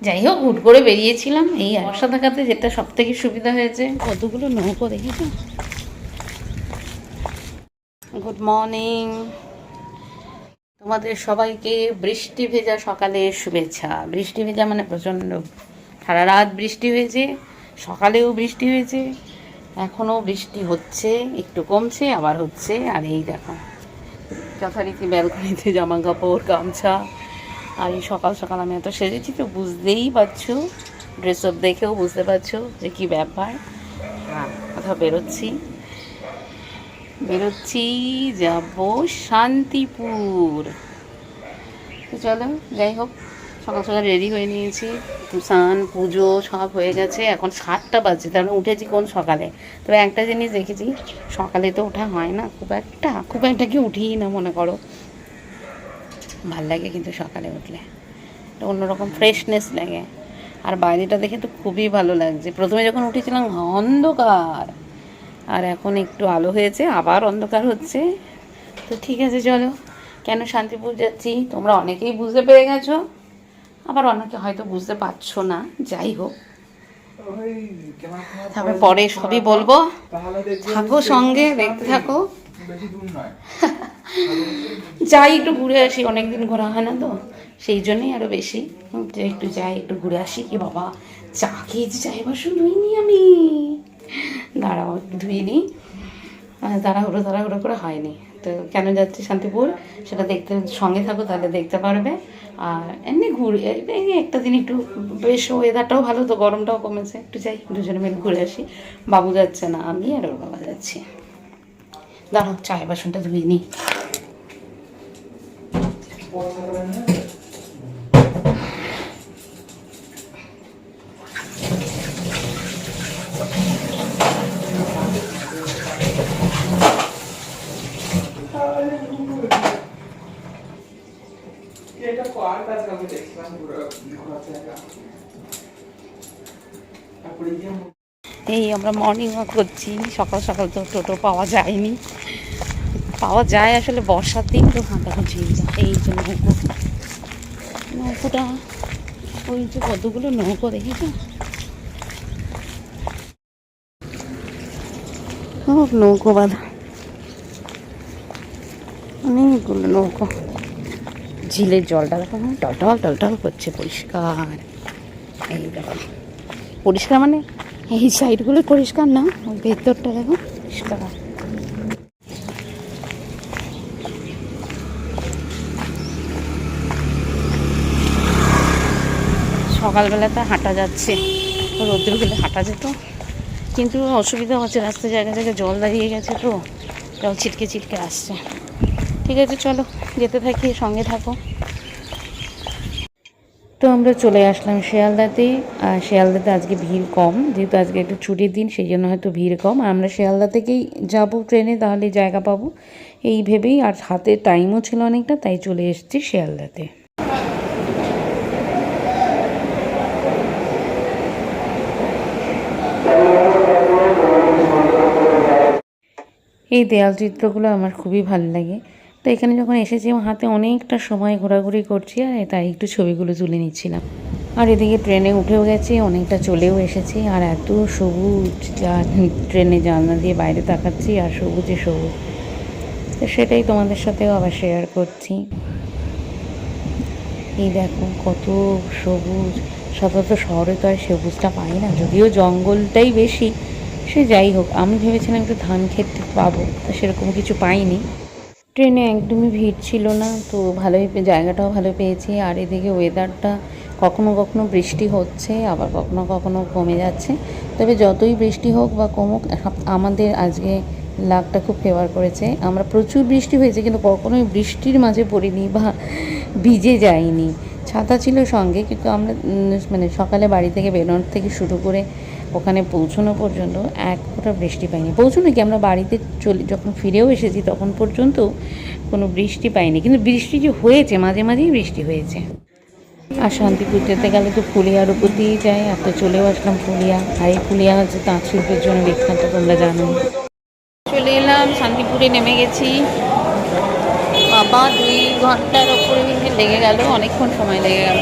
যাই হোক, হুট করে বেরিয়েছিলাম, এই বর্ষা থাকাতে যেটা সব থেকে সুবিধা হয়েছে, কতগুলো নৌকো দেখেছো। গুড মর্নিং তোমাদের সবাইকে। বৃষ্টি ভেজা সকালের শুভেচ্ছা। বৃষ্টি ভেজা মানে প্রচণ্ড, সারা রাত বৃষ্টি হয়েছে, সকালেও বৃষ্টি হয়েছে, এখনও বৃষ্টি হচ্ছে, একটু কমছে আবার হচ্ছে। আর এই দেখো যথারীতি ব্যালকনিতে জামা কাপড়, গামছা। আর এই সকাল সকাল আমি এত সেজেছি তো বুঝতেই পারছো, ড্রেস আপ দেখেও বুঝতে পারছো যে কী ব্যাপার। হ্যাঁ, কোথাও বেরোচ্ছি, যাব শান্তিপুর। তো চলো, যাই হোক, সকাল সকাল রেডি হয়ে নিয়েছি, স্নান পুজো সব হয়ে গেছে। এখন 7টা বাজছে, তাহলে উঠেছি কোন সকালে। তবে একটা জিনিস দেখেছি, সকালে তো ওঠা হয় না খুব একটা কি উঠিই না মনে করো। ভাল লাগে কিন্তু সকালে উঠলে একটা অন্যরকম ফ্রেশনেস লাগে। আর বাইরেটা দেখে তো খুবই ভালো লাগছে। প্রথমে যখন উঠেছিলাম অন্ধকার, আর এখন একটু আলো হয়েছে, আবার অন্ধকার হচ্ছে। তো ঠিক আছে, চলো। কেন শান্তিপুর যাচ্ছি তোমরা অনেকেই বুঝতে পেরে গেছো, আবার অনেকে হয়তো বুঝতে পারছো না। যাই হোক, তারপরে পরে সবই বলবো, থাকো সঙ্গে, দেখতে থাকো। যাই একটু ঘুরে আসি, অনেকদিন ঘোরা হয় না তো, সেই জন্যই আরও বেশি যে একটু যাই, একটু ঘুরে আসি। কি বাবা, চা খেয়েছি, চাই বাসন ধুইনি আমি, দাঁড়াও একটু ধুয়ে নিই। তাড়াহুড়ো করে হয়নি। তো কেন যাচ্ছি শান্তিপুর সেটা দেখতে, সঙ্গে থাকো তাহলে দেখতে পারবে। আর এমনি ঘুরে এই একটা দিন একটু, বেশ ওয়েদারটাও ভালো তো, গরমটাও কমেছে, একটু যাই দুজনে মিলে ঘুরে আসি। বাবু যাচ্ছে না, আমি আর ওর বাবা যাচ্ছি। দাঁড়াও চায়ের বাসনটা ধুয়ে নিই। এই আমরা মর্নিং ওয়াক করছি সকাল সকাল, তো টোটো পাওয়া যায়নি, পাওয়া যায় আসলে বর্ষার দিন তো, হাঁটাহাঁটি এই যে নৌকোটা, ওই যে কতগুলো নৌকো দেখেছো, নৌকো বাঁধা, অনেকগুলো নৌকো। ঝিলের জলটা দেখো টলটল করছে, পরিষ্কার। এই দেখো পরিষ্কার, মানে এই সাইডগুলো পরিষ্কার না, ওই ভেতরটা দেখো পরিষ্কার। সকালবেলাতে হাঁটা যাচ্ছে, রোদ্দুর হলে হাঁটা যেত, কিন্তু অসুবিধা হচ্ছে, রাস্তায় জায়গায় জায়গায় জল দাঁড়িয়ে গেছে, তো জল ছিটকে ছিটকে আসছে। ঠিক আছে চলো, যেতে থাকি, সঙ্গে থাকো। তো আমরা চলে আসলাম শিয়ালদাতে। আর শিয়ালদাতে আজকে ভিড় কম, যেহেতু আজকে একটা ছুটির দিন, সেই জন্য হয়তো ভিড় কম। আর আমরা শিয়ালদা থেকেই যাব ট্রেনে, তাহলে জায়গা পাবো এই ভেবেই, আর হাতে টাইমও ছিল অনেকটা, তাই চলে এসেছি শিয়ালদাতে। এই দেয়াল চিত্রগুলো আমার খুবই ভালো লাগে। তো এখানে যখন এসেছি, আমার হাতে অনেকটা সময় ঘোরাঘুরি করছি, আর তাই একটু ছবিগুলো তুলে নিচ্ছিলাম। আর এদিকে ট্রেনে উঠেও গেছি, অনেকটা চলেও এসেছি, আর এত সবুজ, যা ট্রেনে জানলা দিয়ে বাইরে তাকাচ্ছি আর সবুজে সবুজ। তো সেটাই তোমাদের সাথেও আবার শেয়ার করছি। এই দেখো কত সবুজ, সচরাচর শহরে তো আর সবুজটা পাই না, যদিও জঙ্গলটাই বেশি। সে যাই হোক, আমি ভেবেছিলাম একটু ধান খেতে পাবো, তো সেরকম কিছু পাইনি। ট্রেনে একদমই ভিড় ছিল না, তো ভালোই, জায়গাটাও ভালো পেয়েছি। আর এদিকে ওয়েদারটা কখনো কখনো বৃষ্টি হচ্ছে, আবার কখনো কখনো কমে যাচ্ছে। তবে যতই বৃষ্টি হোক বা কমুক, আমাদের আজকে লাকটা খুব ফেভার করেছে। আমরা প্রচুর বৃষ্টি হয়েছে, কিন্তু কখনোই বৃষ্টির মাঝে পড়িনি বা ভিজে যাইনি। ছাতা ছিল সঙ্গে, কিন্তু আমরা মানে সকালে বাড়ি থেকে বেরোনোর থেকে শুরু করে ওখানে পৌঁছানো পর্যন্ত এক ফোঁটা বৃষ্টি পাইনি। পৌঁছানো কি, আমরা বাড়িতে যখন ফিরেও এসেছি তখন পর্যন্ত কোনো বৃষ্টি পাইনি, কিন্তু বৃষ্টি যে হয়েছে, মাঝে মাঝেই বৃষ্টি হয়েছে। আর শান্তিপুর যেতে গেলে তো ফুলিয়ার উপর দিয়েই যায়, আর তো চলেও আসলাম ফুলিয়া। আর এই ফুলিয়া হচ্ছে তাঁত শিল্পের জন্য বিখ্যাত, তোমরা জানো। চলে এলাম শান্তিপুরে, নেমে গেছি। বাবা 2 ঘন্টার ওপরে লেগে গেল, অনেকক্ষণ সময় লেগে গেল।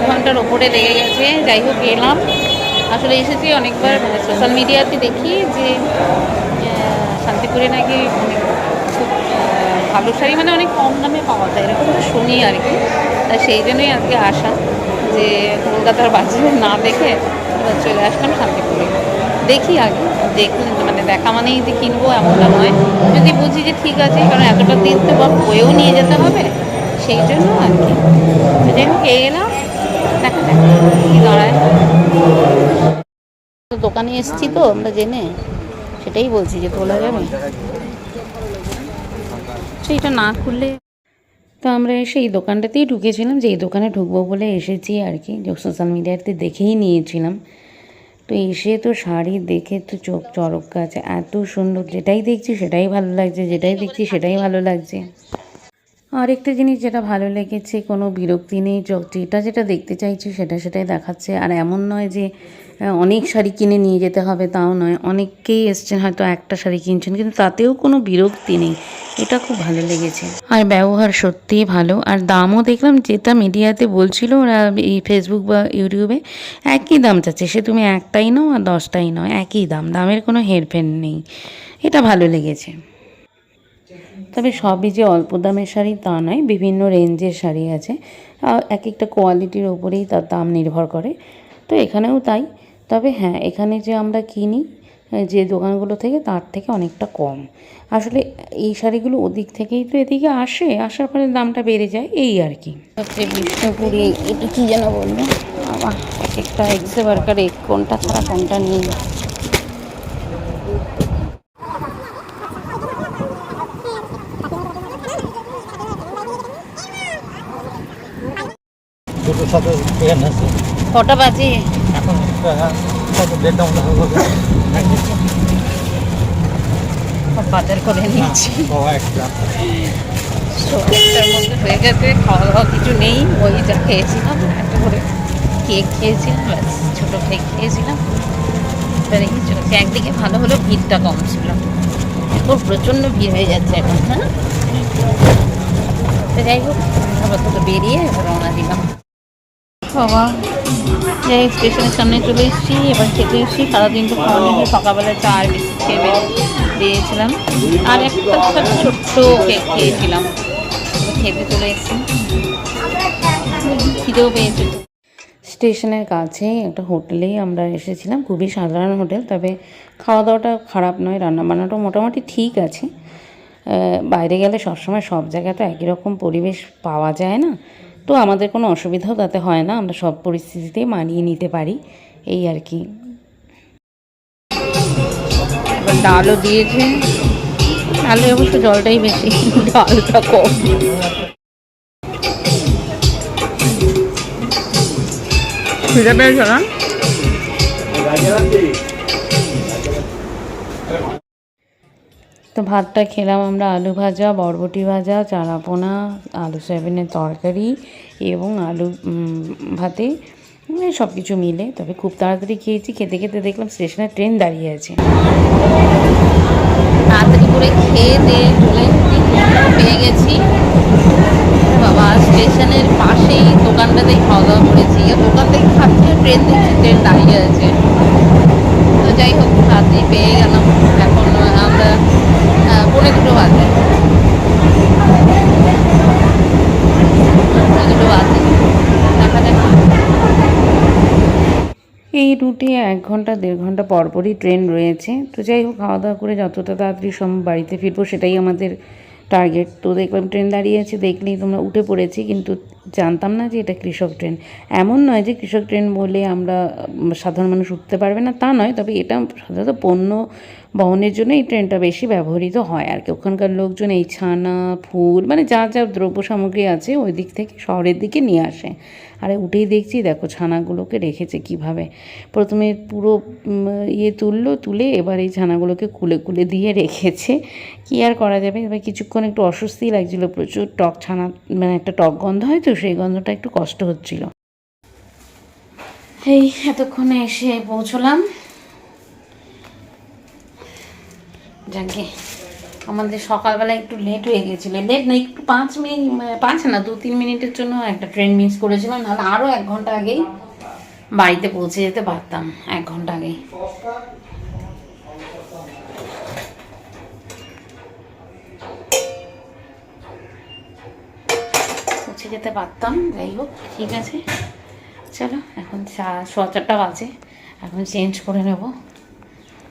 ঘন্টার ওপরে লেগে গেছে। যাই হোক এলাম, আসলে এসেছি অনেকবার, সোশ্যাল মিডিয়াতে দেখি যে শান্তিপুরে নাকি অনেক খুব ভালো শাড়ি মানে অনেক কম দামে পাওয়া যায়, এরকম শুনি আর কি। তা সেই জন্যই আজকে আসা, যে কলকাতার বাজারে না দেখে এবার চলে আসলাম শান্তিপুরে। দেখি আগে, দেখুন মানে দেখা মানেই যে কিনবো এমনটা নয়, যদি বুঝি যে ঠিক আছে, কারণ এতটা দিন তো বা বয়েও নিয়ে যেতে হবে, সেই জন্য আর কি। যাই হোক এলাম, দেখা যাক কি দাঁড়ায়। তো দোকানে এসেছি তো আমরা জেনে, সেটাই বলছি যে তোলা যাবে সেইটা না খুললে। তো আমরা এসে এই দোকানটাতেই ঢুকেছিলাম, যে এই দোকানে ঢুকবো বলে এসেছি আর কি, যে সোশ্যাল মিডিয়াতে দেখেই নিয়েছিলাম। তো এসে তো শাড়ি দেখে তো চোখ চড়ক গাছ, এত সুন্দর, যেটাই দেখছি সেটাই ভালো লাগছে, যেটাই দেখছি সেটাই ভালো লাগছে। আরেকটা জিনিস যেটা ভালো লেগেছে, কোনো বিরক্তি নেই, যেটা যেটা দেখতে চাইছি সেটাই দেখাচ্ছে। আর এমন নয় যে অনেক শাড়ি কিনে নিয়ে যেতে হবে, তাও নয়। অনেকেই এসছেন হয়তো একটা শাড়ি কিনছেন, কিন্তু তাতেও কোনো বিরক্তি নেই, এটা খুব ভালো লেগেছে। আর ব্যবহার সত্যিই ভালো, আর দামও দেখলাম যেটা মিডিয়াতে বলছিল ওরা এই ফেসবুক বা ইউটিউবে, একই দাম চাচ্ছে, সে তুমি একটাই নাও আর 10টাই নাও, একই দাম, দামের কোনো হেরফের নেই, এটা ভালো লেগেছে। তবে সবই যে অল্প দামের শাড়ি তা নয়, বিভিন্ন রেঞ্জের শাড়ি আছে, এক একটা কোয়ালিটির ওপরেই তার দাম নির্ভর করে, তো এখানেও তাই। তবে হ্যাঁ, এখানে যে আমরা কিনি যে দোকানগুলো থেকে, তার থেকে অনেকটা কম। আসলে এই শাড়িগুলো ওদিক থেকেই তো এদিকে আসে, আসার পরে দামটা বেড়ে যায়, এই আর কি। হচ্ছে বিষ্ণুপুরি, এটা কী যেন বললো আমার, এক একটা এক্সে ওয়ার্কারে কোনটা ছাড়া কোনটা নিয়ে। কটা বাজে এখন? বাজার করে নিয়েছি, একটার মধ্যে হয়ে গেছে, খাওয়া দাওয়া কিছু নেই, ওই যা খেয়েছিলাম, একটা করে কেক খেয়েছিলাম, ব্যাস ছোটো কেক খেয়েছিলাম, এবার এই চলছে। একদিকে ভালো হলো ভিড়টা কম ছিল, এখন প্রচণ্ড ভিড় হয়ে যাচ্ছে এখন। হ্যাঁ, তো যাই হোক আপাতত বেরিয়ে রওনা দিলাম। বাবা, যাই স্টেশনের সামনে চলে এসেছি, এবার খেতে এসেছি। সারাদিন তো খাওয়া নিয়ে সকালবেলা চা আর বিস্কুট খেয়ে দিয়েছিলাম, আর একটা ছোট্ট কেক খেয়েছিলাম, খেতে চলে এসেছি, খিদেও পেয়েছে। স্টেশনের কাছেই একটা হোটেলেই আমরা এসেছিলাম, খুবই সাধারণ হোটেল, তবে খাওয়া দাওয়াটা খারাপ নয়, রান্নাবান্নাটাও মোটামুটি ঠিক আছে। বাইরে গেলে সবসময় সব জায়গায় তো একই রকম পরিবেশ পাওয়া যায় না, তো আমাদের কোনো অসুবিধাও তাতে হয় না, আমরা সব পরিস্থিতিতেই মানিয়ে নিতে পারি, এই আর কি। এবার ডালও দিয়েছে, ডালে অবশ্য জলটাই বেশি, ডালটা কম। খিদে পেয়েছে না? তো ভাতটা খেলাম আমরা, আলু ভাজা, বরবটি ভাজা, চারাপোনা, আলু সয়াবিনের তরকারি এবং আলু ভাতে, সব কিছু মিলে। তবে খুব তাড়াতাড়ি খেয়েছি, খেতে খেতে দেখলাম স্টেশনে ট্রেন দাঁড়িয়ে আছে, তাড়াতাড়ি করে খেয়ে দিয়ে চলে পেয়ে গেছি। বাবা, স্টেশনের পাশেই দোকানটাতেই খাওয়া দাওয়া করেছি, দোকান থেকে খাচ্ছি, ট্রেন দেখছি ট্রেন দাঁড়িয়ে আছে। তো যাই হোক তাড়াতাড়ি পেয়ে গেলাম। এখন আমরা 2:45 বাজে, 2:45 বাজে, দেখা যাক। এই রুটে 1 ঘন্টা 1.5 ঘন্টা পরপরই ট্রেন রয়েছে। তো যাই হোক, খাওয়া দাওয়া করে যতটা তাড়াতাড়ি সম্ভব বাড়িতে ফিরবো, সেটাই আমাদের টার্গেট। তো দেখলাম ট্রেন দাঁড়িয়ে আছে, দেখলেই তোমরা উঠে পড়েছি, কিন্তু জানতাম না যে এটা কৃষক ট্রেন। এমন নয় যে কৃষক ট্রেন বলে আমরা সাধারণ মানুষ উঠতে পারবে না, তা নয়, তবে এটা সাধারণত পণ্য বহনের জন্য এই ট্রেনটা বেশি ব্যবহৃত হয় আর কি। ওখানকার লোকজন এই ছানা, ফুল, মানে যা যা দ্রব্য সামগ্রী আছে ওই দিক থেকে শহরের দিকে নিয়ে আসে। আর উঠেই দেখছি দেখো ছানাগুলোকে রেখেছে কিভাবে, প্রথমে পুরো তুলে এবার এই ছানাগুলোকে কুলে কুলে দিয়ে রেখেছে। কী আর করা যাবে, এবার কিছুক্ষণ একটু অস্বস্তি লাগছিলো, প্রচুর টক ছানা, মানে একটা টক গন্ধ হয়, তো সেই গন্ধটা একটু কষ্ট হচ্ছিল। এই এতক্ষণে এসে পৌঁছলাম, যাকে আমাদের সকালবেলা একটু লেট হয়ে গেছিলো, লেট না একটু 5 মিনিট, 5 না 2-3 মিনিটের জন্য একটা ট্রেন মিস করেছিলাম, নাহলে আরও 1 ঘন্টা আগেই বাড়িতে পৌঁছে যেতে পারতাম, 1 ঘন্টা আগেই। পৌঁছে যেতে পারতাম, যাই হোক ঠিক আছে। চলো এখন 4:15 বাজে, এখন চেঞ্জ করে নেব।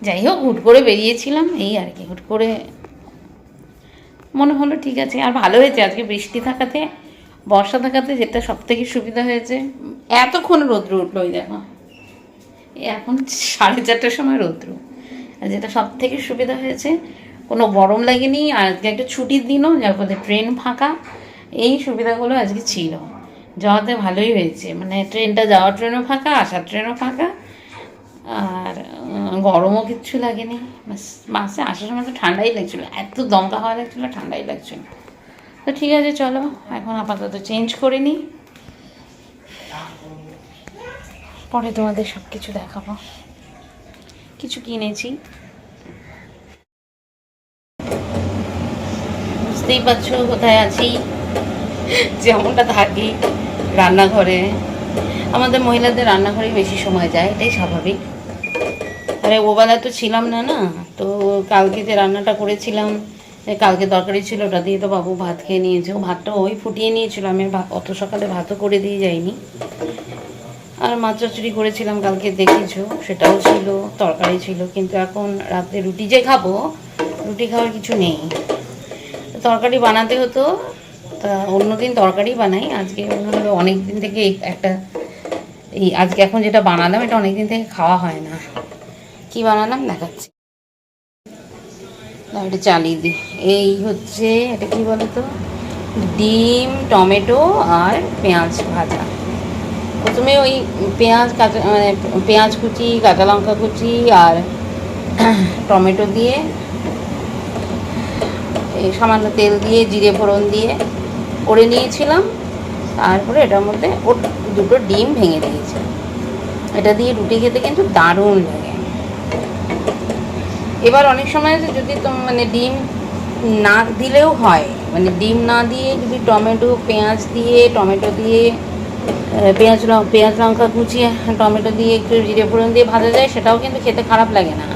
যাই হোক হুট করে বেরিয়েছিলাম এই আর কি, হুট করে মনে হলো ঠিক আছে। আর ভালো হয়েছে আজকে বৃষ্টি থাকাতে, বর্ষা থাকাতে, যেটা সব থেকে সুবিধা হয়েছে, এতক্ষণ রৌদ্র উঠলো, ওই দেখো এখন 4:30টার সময় রৌদ্র। আর যেটা সব থেকে সুবিধা হয়েছে, কোনো গরম লাগেনি, আর আজকে একটা ছুটির দিনও, যার ফলে ট্রেন ফাঁকা, এই সুবিধাগুলো আজকে ছিল। যাওয়াতে ভালোই হয়েছে, মানে ট্রেনটা যাওয়ার ট্রেনও ফাঁকা, আসার ট্রেনও ফাঁকা, আর গরমও কিচ্ছু লাগেনি। বাসে আসার সময় তো ঠান্ডাই লাগছিলো, এত দমকা হাওয়া লাগছিলো, ঠান্ডাই লাগছিলো। তো ঠিক আছে চলো এখন আপাতত চেঞ্জ করে নিই, পরে তোমাদের সব কিছু দেখাবো। কিছু কিনেছি, বুঝতেই পারছো কোথায় আছি, যেমনটা থাকি রান্নাঘরে। আমাদের মহিলাদের রান্নাঘরেই বেশি সময় যায়, এটাই স্বাভাবিক। আরে ওবেলা তো ছিলাম না, তো কালকে যে রান্নাটা করেছিলাম, কালকে তরকারি ছিল, ওটা দিয়ে তো বাবু ভাত খেয়ে নিয়েছে। ভাতটা ওই ফুটিয়ে নিয়েছিল, আমি অত সকালে ভাতও করে দিয়ে যাইনি। আর মাছ চচ্চড়ি করেছিলাম কালকে, দেখেছো, সেটাও ছিল, তরকারি ছিল। কিন্তু এখন রাতে রুটি যে খাবো, রুটি খাওয়ার কিছু নেই, তরকারি বানাতে হতো। তা অন্যদিন তরকারি বানাই, আজকে মনে হলো অনেক দিন থেকে একটা, এই আজকে এখন যেটা বানালাম এটা অনেক দিন থেকে খাওয়া হয় না। কি বানালাম দেখাচ্ছি, এটা চালিয়ে দিই। এই হচ্ছে, এটা কি বলো তো, ডিম, টমেটো আর পেঁয়াজ ভাজা। প্রথমে ওই পেঁয়াজ মানে পেঁয়াজ কুচি, কাঁচা লঙ্কা কুচি আর টমেটো দিয়ে, সামান্য তেল দিয়ে, জিরে ফোড়ন দিয়ে করে নিয়েছিলাম। তারপরে এটার মধ্যে দুটো ডিম ভেঙে দিয়েছি। এটা দিয়ে রুটি খেতে কিন্তু দারুণ লাগে। এবার অনেক সময় যদি মানে ডিম না দিলেও হয়, মানে ডিম না দিয়ে যদি পেঁয়াজ দিয়ে, টমেটো দিয়ে, পেঁয়াজ লঙ্কা কুচিয়ে, টমেটো দিয়ে একটু জিরে ফোড়ন দিয়ে ভাজা যায়, সেটাও কিন্তু খেতে খারাপ লাগে না,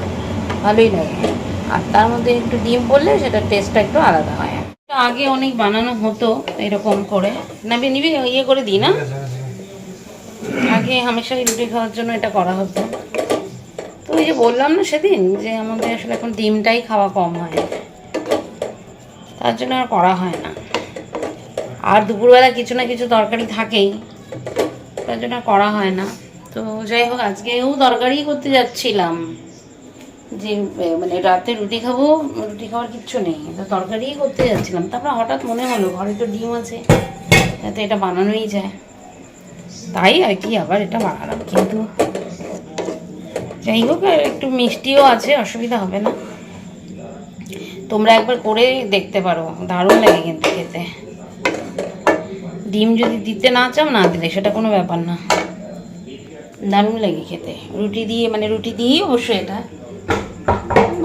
ভালোই লাগে। আর তার মধ্যে একটু ডিম পড়লে সেটার টেস্টটা একটু আলাদা হয়। আগে অনেক বানানো হতো এরকম করে, নিবি ইয়ে করে দিই না, আগে হামেশাই রুটি খাওয়ার জন্য এটা করা হতো। তো ওই যে বললাম না সেদিন, যে আমাদের আসলে এখন ডিমটাই খাওয়া কম হয়, তার জন্য আর করা হয় না। আর দুপুরবেলা কিছু না কিছু তরকারি থাকেই, তার জন্য করা হয় না। তো যাই হোক আজকেও তরকারি করতে যাচ্ছিলাম, যে মানে রাতে রুটি খাবো, রুটি খাওয়ার কিচ্ছু নেই, তো তরকারিই করতে যাচ্ছিলাম। তারপর হঠাৎ মনে হলো ঘরে তো ডিম আছে, যাতে এটা বানানোই যায়, তাই আর কি আবার এটা বানালাম। কিন্তু যাই হোক একটু মিষ্টিও আছে, অসুবিধা হবে না। তোমরা একবার করে দেখতে পারো, দারুণ লাগে কিন্তু খেতে। ডিম যদি দিতে না চাও, না দিলে সেটা কোনো ব্যাপার না, দারুণ লাগে খেতে। রুটি দিয়ে, মানে রুটি দিয়েই অবশ্যই, এটা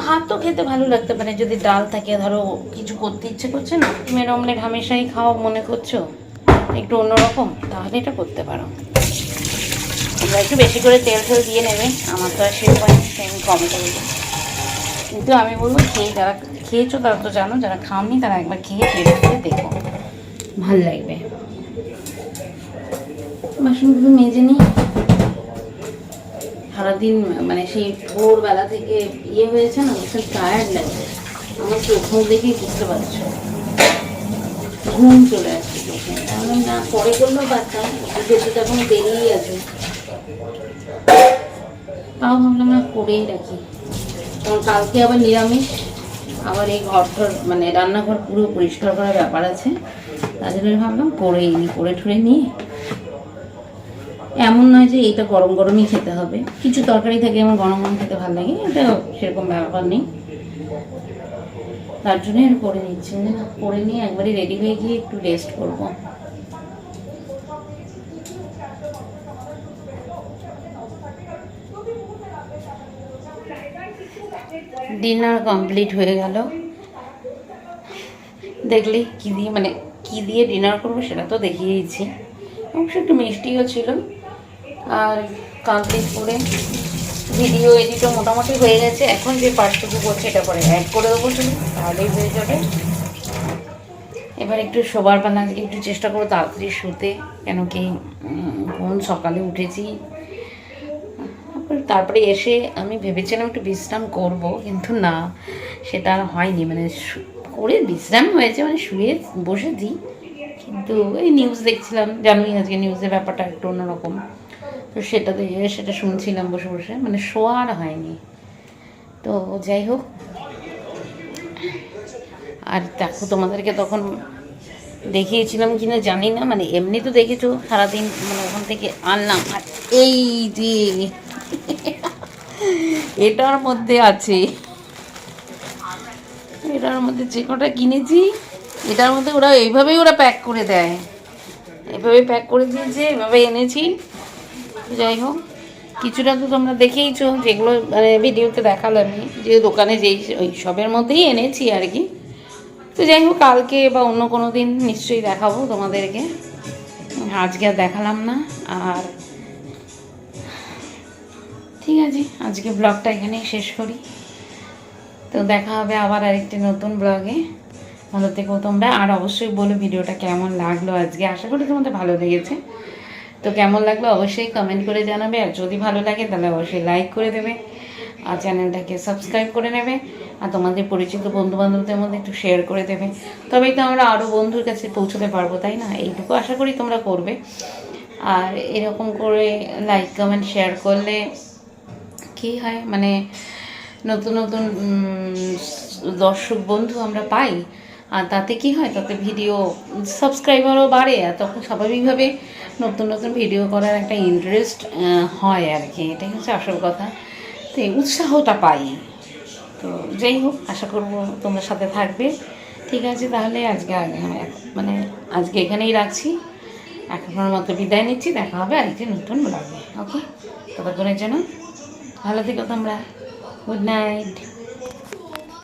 ভাত তো খেতে ভালো লাগতে পারে যদি ডাল থাকে। ধরো কিছু করতে ইচ্ছে করছে না, ডিমের অমলেট হামেশাই খাও মনে করছো, একটু অন্যরকম, তাহলে এটা করতে পারো। তোমরা একটু বেশি করে তেল দিয়ে নেবে, আমার তো আর সেরকম আমি কম করে দিই। কিন্তু আমি বলবো যারা খেয়েছো তারা তো জানো, যারা খাওনি তারা একবার খেয়ে টেস্ট করে দেখো, ভাল লাগবে। বাসনগুলো মেজে নিই। সারাদিন মানে সেই ভোরবেলা থেকে ইয়ে হয়েছে না, ভীষণ টায়ার্ড লাগে আমার, চোখ মুখ দেখেই বুঝতে পারছো, ঘুম চলে আসছে চোখে। তাহলে না পরে করলেও পারতাম, যেহেতু এখনো বেরিয়েই আছে, তাও ভাবলাম না করেই রাখি। কারণ কালকে আবার নিরামিষ, আবার এই ঘর মানে রান্নাঘর পুরো পরিষ্কার করার ব্যাপার আছে, তার জন্য ভাবলাম করে ঠুরে নিয়ে। এমন নয় যে এটা গরম গরমই খেতে হবে, কিছু তরকারি থাকে আমার গরম গরম খেতে ভালো লাগে, এটা সেরকম ব্যাপার নেই। তার জন্য আর করে নিচ্ছি, করে নিয়ে একবারই রেডি হয়ে গিয়ে একটু রেস্ট করবো। ডিনার কমপ্লিট হয়ে গেল, দেখলেই কী দিয়ে মানে কী দিয়ে ডিনার করবো সেটা তো দেখিয়েইছি, অবশ্য একটু মিষ্টিও ছিল। আর কমপ্লিট করে ভিডিও এডিটও মোটামুটি হয়ে গেছে। এখন যে পার্টটুকু করছে এটা পরে অ্যাড করে দেবো শুধু, তাহলেই হয়ে যাবে। এবার একটু শোবার পালা আজকে একটু চেষ্টা করবো তাড়াতাড়ি শুতে, কেন কি কোন সকালে উঠেছি। তারপরে এসে আমি ভেবেছিলাম একটু বিশ্রাম করব, কিন্তু না, সেটা আর হয়নি। মানে করে বিশ্রাম হয়েছে, মানে শুয়ে বসেছি, কিন্তু এই নিউজ দেখছিলাম, জানোই আজকে নিউজের ব্যাপারটা একটু অন্যরকম, তো সেটা শুনছিলাম বসে বসে, মানে শোয়া আর হয়নি। তো যাই হোক, আর দেখো তোমাদেরকে তখন দেখিয়েছিলাম কিনা জানি না, মানে এমনি তো দেখেছো সারাদিন, মানে ওখান থেকে আনলাম। আর এই যে এটার মধ্যে আছে, এটার মধ্যে যে কটা কিনেছি এটার মধ্যে ওরা এইভাবেই প্যাক করে দেয়, এভাবে প্যাক করে দিয়েছে, এভাবে এনেছি। যাই হোক, কিছুটা তো তোমরা দেখেইছো, যেগুলো মানে ভিডিওতে দেখালাম আমি, যে দোকানে যেই ওই সবের মধ্যেই এনেছি আর কি। তো যাই হোক, কালকে বা অন্য কোনো দিন নিশ্চয়ই দেখাবো তোমাদেরকে, আজকে আর দেখালাম না। আর ঠিক আছে, আজকে ব্লগটা এখানেই শেষ করি। তো দেখা হবে আবার আরেকটি নতুন ব্লগে। ভালো থেকো তোমরা, আর অবশ্যই বলো ভিডিওটা কেমন লাগলো আজকে। আশা করি তোমাদের ভালো লেগেছে। তো কেমন লাগলো অবশ্যই কমেন্ট করে জানাবে, আর যদি ভালো লাগে তাহলে অবশ্যই লাইক করে দেবে, আর চ্যানেলটাকে সাবস্ক্রাইব করে নেবে, আর তোমাদের পরিচিত বন্ধুবান্ধবদের মধ্যে একটু শেয়ার করে দেবে। তবেই তো আমরা আরও বন্ধুর কাছে পৌঁছতে পারবো, তাই না? এইটুকু আশা করি তোমরা করবে। আর এরকম করে লাইক কমেন্ট শেয়ার করলে কী হয়, মানে নতুন নতুন দর্শক বন্ধু আমরা পাই, আর তাতে কি হয়, তাতে ভিডিও সাবস্ক্রাইবারও বাড়ে, আর তখন স্বাভাবিকভাবে নতুন নতুন ভিডিও করার একটা ইন্টারেস্ট হয় আর কি, এটাই হচ্ছে আসল কথা। তো এই উৎসাহটা পাই। তো যাই হোক, আশা করবো তোমার সাথে থাকবে। ঠিক আছে, তাহলে মানে আজকে এখানেই রাখছি, এখনের মতো বিদায় নিচ্ছি। দেখা হবে আরেকটি নতুন ব্লগে। ওকে, ততক্ষণের জন্য ভালো থেকো তোমরা। Good night.